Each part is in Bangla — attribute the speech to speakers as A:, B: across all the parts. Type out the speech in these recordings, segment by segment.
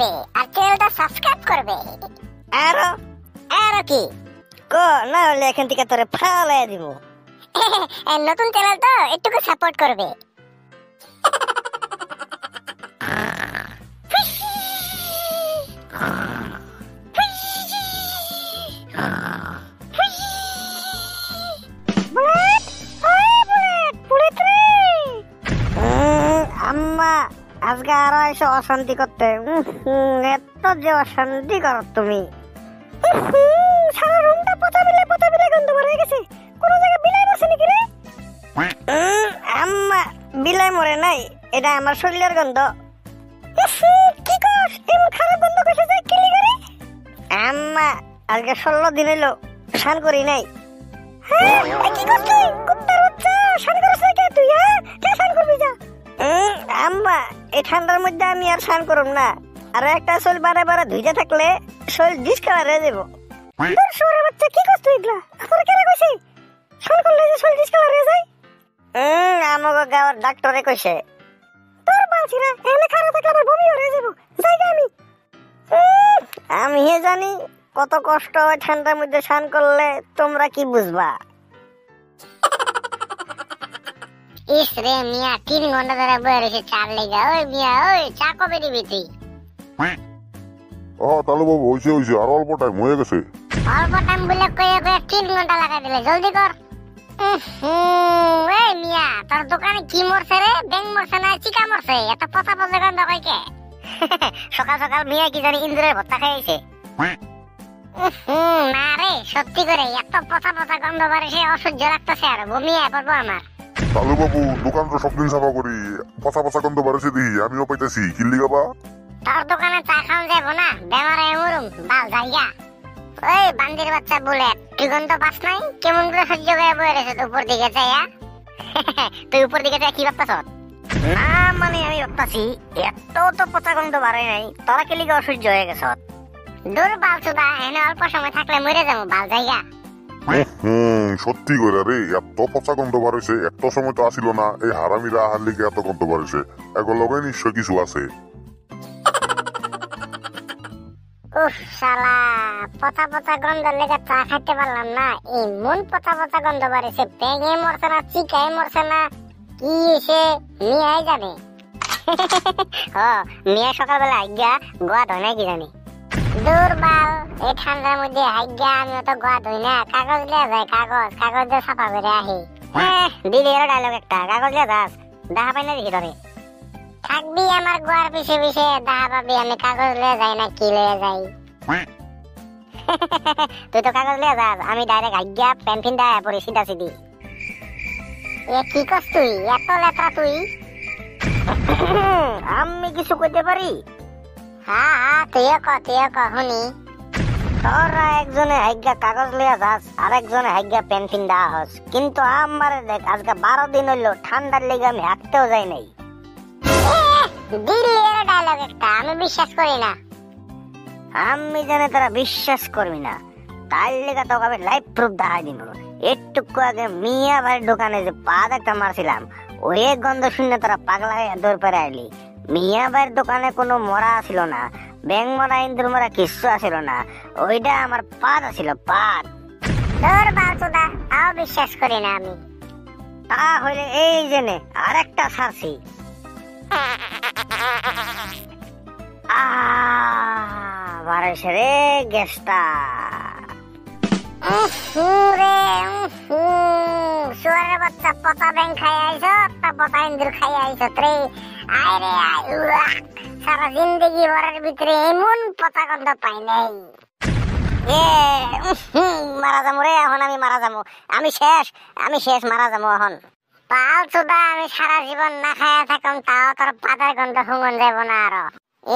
A: করবে আর চ্যানেলটা সাবস্ক্রাইব করবে।
B: আর
A: আর কি
B: কো না হলে এখান থেকে তোরে ফালাই দিব।
A: নতুন চ্যানেল তো একটু সাপোর্ট করবে।
B: আম্মা আজকে আরো এসে অশান্তি করতে। এত যে অশান্তি করো তুমি। সারা রুমটা পচা বিলে গন্ধ ভরে গেছে। কোন জায়গায় বিলাই বসে নাকি রে? আম্মা বিলাই মরে নাই, এটা আমার শরীরের গন্ধ। কি কস? এমন খারাপ গন্ধ কইছে যে কি লিগারে? আম্মা আজকে 16 দিন হইলো স্নান করি নাই। হ্যাঁ কি কস তুই? কুত্তার বাচ্চা স্নান করিস না কে তুই? হ্যাঁ কে স্নান করবি যা? আম্মা এই ঠান্ডার মধ্যে আমি আর স্নান করব না। আর একটা শরীর বারে বারে ধুইতে থাকলে শরীর ডিসকালার হয়ে যাবো। শুয়োরের বাচ্চা কি কস তুই এগুলা? তোর কেন কইছে স্নান করলে যে শরীর ডিসকালার হয়ে যায়? আমাকে গাঁয়ের ডাক্তারে কইছে। তোর বলছি না এনে খারাপ থাকলে আমার বমি হয়ে যাবো। যাইগা আমি জানি কত কষ্ট হয় ঠান্ডার মধ্যে স্নান করলে, তোমরা কি বুঝবা?
A: ইস রে মিয়া 3 ঘন্টা ধরে বসে রয়েছে চার লেগা। ওই মিয়া ওই চা কবে দিবি তুই?
C: তাহলে বাবু হইছে আর অল্প টাইম হয়ে গেছে।
A: অল্প টাইম বলে কয়ে 3 ঘন্টা লাগাই দিলে, জলদি কর। এই মিয়া তোর দোকানে কি মরছে রে? ব্যাং মরছে না চিকা মরছে? এত পচা পচা গন্ধ কইকে? সকাল সকাল মিয়া কি জানি ইন্দ্রের ভর্তা খাইছে। না রে সত্যি করে এত পচা পচা গন্ধ বাড়ছে, অসহ্য লাগতেছে আর বমি পড়বো আমার।
C: তাহলে বাবু দোকান তো সবদিন সাফা করি, পচা পচা গন্ধ বাড়ছে দেখি আমিও পাইতেছি। কিল্লি গাবা
A: তোর দোকানে চা খাওয়া যাবো না, বেমারে মরুম বাল জায়গা। ওই বান্দির বাচ্চা বুলেট, তুই গন্ধ পাস নাই? কেমন করে সহ্য করে বয়ে রেছে তুই উপর দিকে চাইয়া? তুই উপর দিকে চাই কি ভাবতাছ?
B: না মানে আমি ভাবতাছি এত তো পচা গন্ধ বাড়ে নাই, তোরা কি লিগে অসহ্য হয়ে গেছ?
A: দূর বাল চুদা, এনে অল্প সময় থাকলে মরে যাবো বাল জায়গা।
C: সত্যি করে রে এত পচা গন্ধ বাড়ছে, এত সময় তো আসিল না। এই হারামিরা আহার লিগে এত গন্ধ বাড়ছে, এগুলো লগে নিশ্চয় কিছু আছে।
A: উফ শালা পচা পচা গন্ধ লেগে চা খাইতে পারলাম না। এমন পচা পচা গন্ধ বাড়ছে, ব্যাঙে মরছে না চিকাই মরছে না, কি এসে মিয়াই জানে। মিয়া সকালবেলা আজ্ঞা গোয়া ধয় না কি জানি। দূর বাল এই ঠান্ডার মধ্যে আজ্ঞা আমিও তো গোয়া ধই না, কাগজ লিয়া যায়। কাগজ দিয়ে সাফা করে আহি। দিদি এর ডায়লগ একটা, কাগজ লিয়া যাস দেখা পাই না দেখি ধরে। থাকবি আমার গোয়ার পিছে পিছে, দেখা পাবি আমি কাগজ লিয়ে যাই না কি লিয়ে যাই। তুই তো কাগজ লিয়ে যাস, আমি ডাইরেক্ট আজ্ঞা প্যান ফিন দেয়া পরে সিধা সিধি। কি কস তুই? এত লেত্রা তুই?
B: আমি কিছু কইতে পারি?
A: হ্যাঁ তুই ক শুনি।
B: তোরা একজনে আজ্ঞা কাগজ লিয়া যাস আর একজনে আজ্ঞা পেন ফিন দেওয়া হস, কিন্তু আমার দেখ আজকে 12 দিন হইলো ঠান্ডার লেগে আমি হাঁটতেও যাই নাই।
A: দিল্লির ডায়লগ একটা, আমি বিশ্বাস করি না।
B: আমি জানি তোরা বিশ্বাস করবি না, তার লেগে তোকে আমি লাইভ প্রুফ দেখাই দিব। একটু আগে মিয়া ভাইয়ের দোকানে যে পা একটা মারছিলাম, ওই গন্ধ শুনে তোরা পাগলা হয়ে দৌড় পেরে আইলি। মিয়া ভাইয়ের দোকানে কোনো মরা ছিল না, ব্যাং মরা ইন্দুর মরা কিচ্ছু আসিল না, ওইটা আমার পাত আছিল পাত।
A: তোর বালচুদা তাও বিশ্বাস করি না আমি।
B: তাহলে এই জেনে আরেকটা ছাড়ছি। বাড়াইছে রে গ্যাসটা।
A: শুয়ারের বাচ্চা পচা ব্যাং খাই আইছ, তা পচা ইন্দুর খাই আইছ রে। আয় রে আয়, সারা জিন্দগি ভরের ভিতরে এমন পচা গন্ধ পাই নাই।
B: মারা যাবো রে এখন, আমি মারা যাবো, আমি শেষ মারা যাবো এখন।
A: পাল চুদা আমি সারা জীবন না খায়া থাকম, তাও তোর পাতার গন্ধ শুঙন যাব না আরো।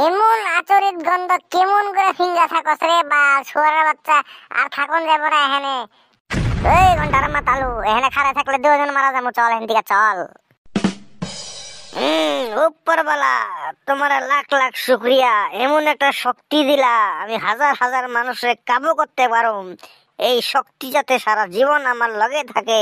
A: এমন আচরিত গন্ধ কেমন করে ফিঙ্গা থাকস রে বা শুয়ারের বাচ্চা, আর থাকুন যাব না এখানে।
B: এই ঘন্টার মাতালু, এখানে খাড়া থাকলে 2 জন মারা যাবো, চল এখান থেকে চল। উপরওয়ালা তোমার লাখ লাখ শুকরিয়া, এমন একটা শক্তি দিলা আমি হাজার হাজার মানুষের কাবু করতে পারো। এই শক্তি যাতে সারা জীবন আমার লগে থাকে।